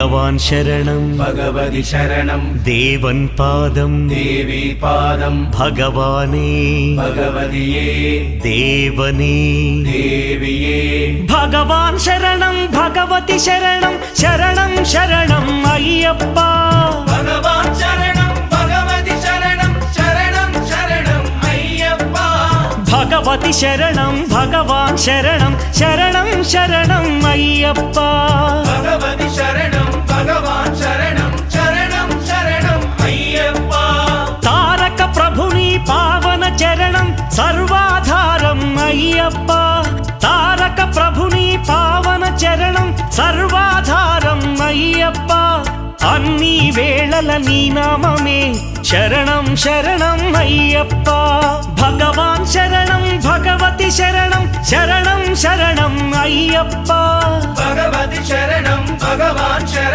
भगवान् शरणं भगवति शरणं देवन् पादं देवी पादं भगवाने भगवतिये देवने देविये भगवान् शरणं भगवति शरणं शरणं शरणं अय्यप्पा भगवान् शरणं भगवति शरणं शरणं शरणं अय्यप्पा भगवति शरणं भगवान् शरणं शरणं शरणं अय्यप्पा भगवति शरणं भगवान् शरणं शरणं शरणं अय्यप्पा तारक प्रभुनि पावन चरणं सर्वाधारं अय्यप्पा तारक प्रभुनि पावन चरणं सर्वाधारं अय्यप्पा अन्नी वेळल नी नाममे शरणं शरणं अय्यप्पा भगवान् शरणं भगवति शरणं शरणं शरणं अय्यप्पा भगवति शरणं भगवान् शरणं